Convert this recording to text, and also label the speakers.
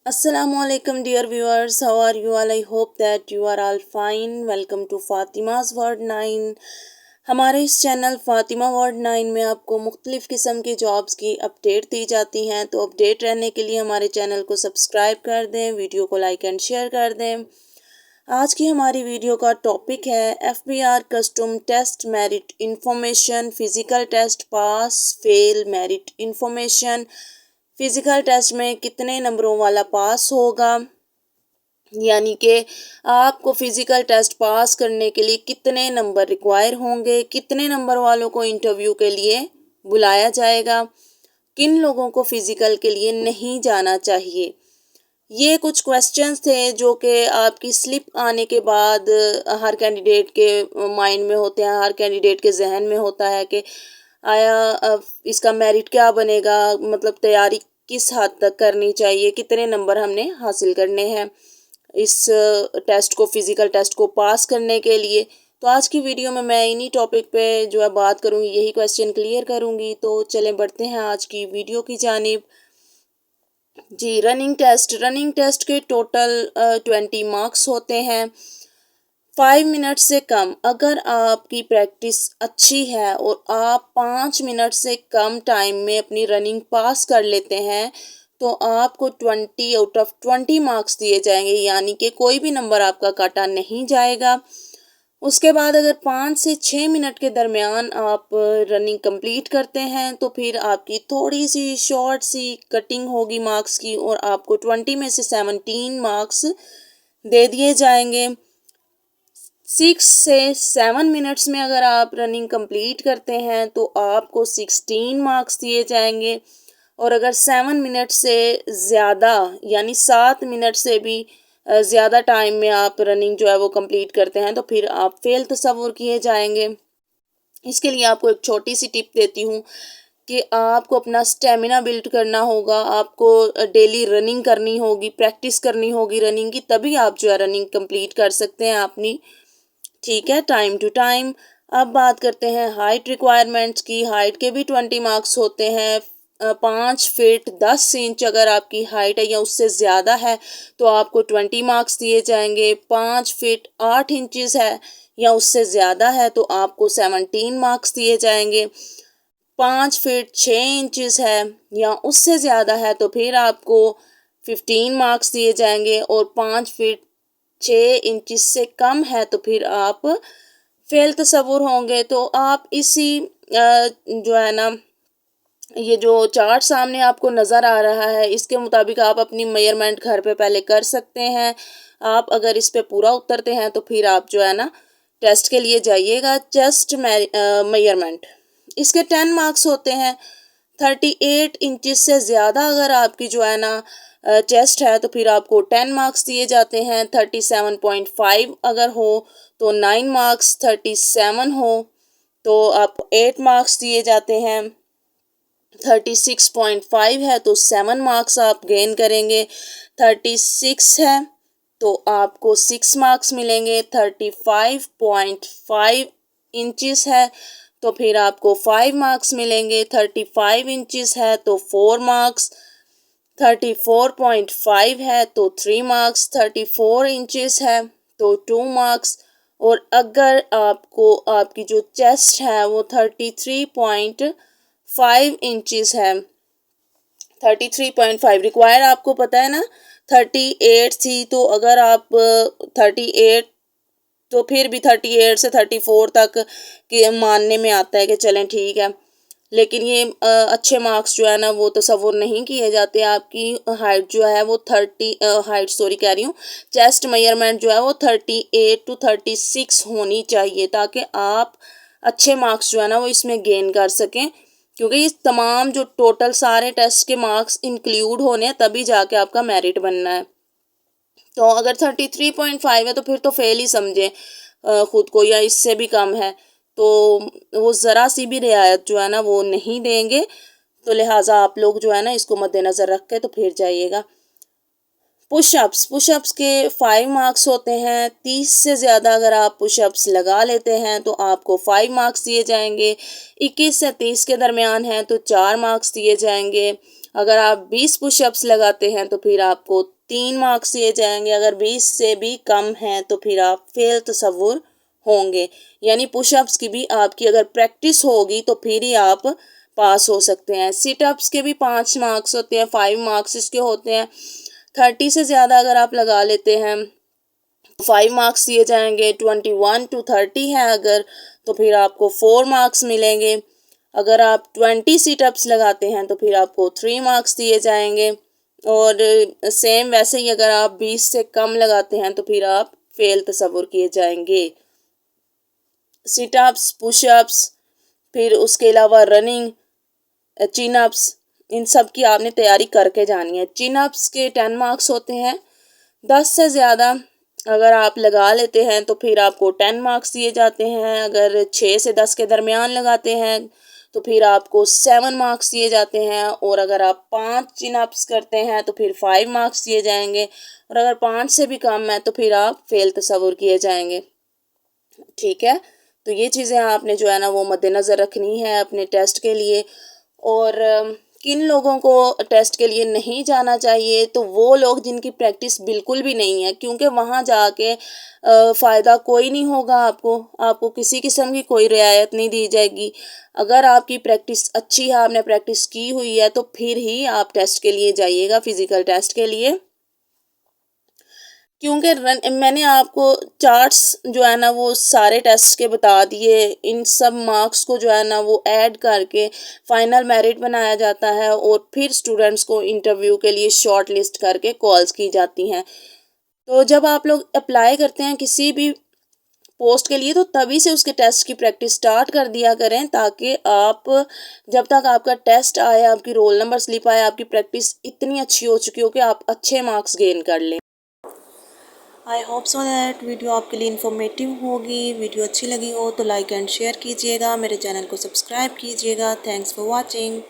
Speaker 1: Assalamualaikum dear viewers, how are you all? I hope that you are all fine. Welcome to Fatima's Word 9. हमारे इस channel Fatima word 9 में आपको मुख्तलिफ़ किस्म की जॉब्स की अपडेट दी जाती हैं, तो अपडेट रहने के लिए हमारे चैनल को सब्सक्राइब कर दें, वीडियो को लाइक एंड शेयर कर दें। आज की हमारी वीडियो का टॉपिक है FBR custom test merit information, physical test pass fail merit information. Physical test में कितने नंबरों वाला पास होगा, यानी कि आपको फ़िज़िकल टेस्ट पास करने के लिए कितने नंबर रिक्वायर होंगे, कितने नंबर वालों को इंटरव्यू के लिए बुलाया जाएगा, किन लोगों को फ़िज़िकल के लिए नहीं जाना चाहिए। ये कुछ क्वेश्चंस थे जो कि आपकी स्लिप आने के बाद हर कैंडिडेट के माइंड में होते हैं, हर कैंडिडेट के जहन में होता है कि आया इसका मेरिट क्या बनेगा, मतलब तैयारी किस हद तक करनी चाहिए, कितने नंबर हमने हासिल करने हैं इस टेस्ट को, फ़िज़िकल टेस्ट को पास करने के लिए। तो आज की वीडियो में मैं इन्हीं टॉपिक पे जो है बात करूँगी, यही क्वेश्चन क्लियर करूँगी। तो चलें बढ़ते हैं आज की वीडियो की जानिब। जी, रनिंग टेस्ट के टोटल 20 मार्क्स होते हैं। 5 मिनट से कम अगर आपकी प्रैक्टिस अच्छी है और आप 5 मिनट से कम टाइम में अपनी रनिंग पास कर लेते हैं, तो आपको 20 आउट ऑफ 20 मार्क्स दिए जाएंगे, यानी कि कोई भी नंबर आपका काटा नहीं जाएगा। उसके बाद अगर 5 से 6 मिनट के दरमियान आप रनिंग कंप्लीट करते हैं, तो फिर आपकी थोड़ी सी शॉर्ट सी कटिंग होगी मार्क्स की और आपको 20 में से 17 मार्क्स दे दिए जाएंगे। 6 से 7 मिनट्स में अगर आप रनिंग कंप्लीट करते हैं तो आपको 16 मार्क्स दिए जाएंगे, और अगर 7 मिनट से ज़्यादा यानी 7 मिनट से भी ज़्यादा टाइम में आप रनिंग जो है वो कंप्लीट करते हैं, तो फिर आप फेल तस्वुर किए जाएंगे। इसके लिए आपको एक छोटी सी टिप देती हूँ कि आपको अपना स्टेमिना बिल्ड करना होगा, आपको डेली रनिंग करनी होगी, प्रैक्टिस करनी होगी रनिंग की, तभी आप जो है रनिंग कंप्लीट कर सकते हैं अपनी, ठीक है, टाइम टू टाइम। अब बात करते हैं हाइट रिक्वायरमेंट्स की। हाइट के भी 20 मार्क्स होते हैं। 5 फीट 10 इंच अगर आपकी हाइट है या उससे ज़्यादा है तो आपको 20 मार्क्स दिए जाएंगे। 5 फीट 8 इंचज़ है या उससे ज़्यादा है तो आपको 17 मार्क्स दिए जाएंगे। 5 फीट 6 इंचज़ है या उससे ज़्यादा है तो फिर आपको 15 मार्क्स दिए जाएंगे, और 5 फीट 6 इंच से कम है तो फिर आप फेल तस्वुर होंगे। तो आप इसी जो है ना, ये जो चार्ट सामने आपको नज़र आ रहा है, इसके मुताबिक आप अपनी मेजरमेंट घर पे पहले कर सकते हैं। आप अगर इस पे पूरा उतरते हैं तो फिर आप जो है ना टेस्ट के लिए जाइएगा। चेस्ट मेजरमेंट, इसके 10 मार्क्स होते हैं। 38 इंचज़ से ज़्यादा अगर आपकी जो है ना चेस्ट है तो फिर आपको 10 मार्क्स दिए जाते हैं। 37.5 अगर हो तो 9 मार्क्स, 37 हो तो आपको 8 मार्क्स दिए जाते हैं। 36.5 है तो 7 मार्क्स आप गेन करेंगे। 36 है तो आपको 6 मार्क्स मिलेंगे। 35.5 इंचज़ है तो फिर आपको 5 मार्क्स मिलेंगे। 35 इंचज़ है तो 4 मार्क्स। 34.5 है तो 3 मार्क्स। 34 इंचज़ है तो 2 मार्क्स। और अगर आपको आपकी जो चेस्ट है वो 33.5 इंचज़ है, 33.5 रिक्वायर आपको पता है ना, 38 थी, तो अगर आप 38, तो फिर भी 38 से 34 तक के मानने में आता है कि चलें ठीक है, लेकिन ये अच्छे मार्क्स जो है ना वो तस्वुर नहीं किए जाते। आपकी हाइट जो है वो हाइट सॉरी कह रही हूँ, चेस्ट मेजरमेंट जो है वो 38 to 36 होनी चाहिए, ताकि आप अच्छे मार्क्स जो है ना वो इसमें गेन कर सकें, क्योंकि इस तमाम जो टोटल सारे टेस्ट के मार्क्स इंक्लूड होने हैं तभी जाके आपका मेरिट बनना है। तो अगर 33.5 है तो फिर तो फेल ही समझें खुद को, या इससे भी कम है तो वो ज़रा सी भी रियायत जो है ना वो नहीं देंगे। तो लिहाजा आप लोग जो है ना इसको मद्देनज़र रख के तो फिर जाइएगा। पुशअप्स के 5 मार्क्स होते हैं। 30 से ज़्यादा अगर आप पुशअप्स लगा लेते हैं तो आपको 5 मार्क्स दिए जाएंगे। 21 से 30 के दरमियान है तो 4 मार्क्स दिए जाएंगे। अगर आप 20 पुशअप्स लगाते हैं तो फिर आपको 3 मार्क्स दिए जाएंगे। अगर 20 से भी कम हैं तो फिर आप फेल तस्वुर होंगे। यानी पुशअप्स की भी आपकी अगर प्रैक्टिस होगी तो फिर ही आप पास हो सकते हैं। सिटअप्स के भी 5 मार्क्स होते हैं, 5 मार्क्स इसके होते हैं। 30 से ज़्यादा अगर आप लगा लेते हैं 5 मार्क्स दिए जाएंगे। 21 to 30 है अगर, तो फिर आपको 4 मार्क्स मिलेंगे। अगर आप 20 सिटअप्स लगाते हैं तो फिर आपको 3 मार्क्स दिए जाएंगे। और सेम वैसे ही अगर आप 20 से कम लगाते हैं तो फिर आप फेल तस्वुर किए जाएंगे। सिटअप्स, पुशअप्स, फिर उसके अलावा रनिंग, चिनअप्स, इन सब की आपने तैयारी करके जानी है। चिनअप्स के 10 मार्क्स होते हैं। 10 से ज़्यादा अगर आप लगा लेते हैं तो फिर आपको 10 मार्क्स दिए जाते हैं। अगर 6 से 10 के दरमियान लगाते हैं तो फिर आपको 7 मार्क्स दिए जाते हैं। और अगर आप 5 चिनअप्स करते हैं तो फिर 5 मार्क्स दिए जाएंगे। और अगर 5 से भी कम है तो फिर आप फेल तस्वुर किए जाएंगे। ठीक है, तो ये चीज़ें आपने जो है ना वो मद्देनज़र रखनी है अपने टेस्ट के लिए। और किन लोगों को टेस्ट के लिए नहीं जाना चाहिए, तो वो लोग जिनकी प्रैक्टिस बिल्कुल भी नहीं है, क्योंकि वहाँ जाके फ़ायदा कोई नहीं होगा। आपको किसी किस्म की कोई रियायत नहीं दी जाएगी। अगर आपकी प्रैक्टिस अच्छी है, आपने प्रैक्टिस की हुई है, तो फिर ही आप टेस्ट के लिए जाइएगा, फिज़िकल टेस्ट के लिए। क्योंकि मैंने आपको चार्ट्स जो है ना वो सारे टेस्ट के बता दिए। इन सब मार्क्स को जो है ना वो ऐड करके फाइनल मेरिट बनाया जाता है और फिर स्टूडेंट्स को इंटरव्यू के लिए शॉर्ट लिस्ट करके कॉल्स की जाती हैं। तो जब आप लोग अप्लाई करते हैं किसी भी पोस्ट के लिए तो तभी से उसके टेस्ट की प्रैक्टिस स्टार्ट कर दिया करें, ताकि आप जब तक आपका टेस्ट आए, आपकी रोल नंबर स्लिप आए, आपकी प्रैक्टिस इतनी अच्छी हो चुकी हो कि आप अच्छे मार्क्स गेन कर लें। I hope so that video आपके लिए इन्फॉर्मेटिव होगी। वीडियो अच्छी लगी हो तो लाइक एंड शेयर कीजिएगा, मेरे चैनल को सब्सक्राइब कीजिएगा। Thanks for watching.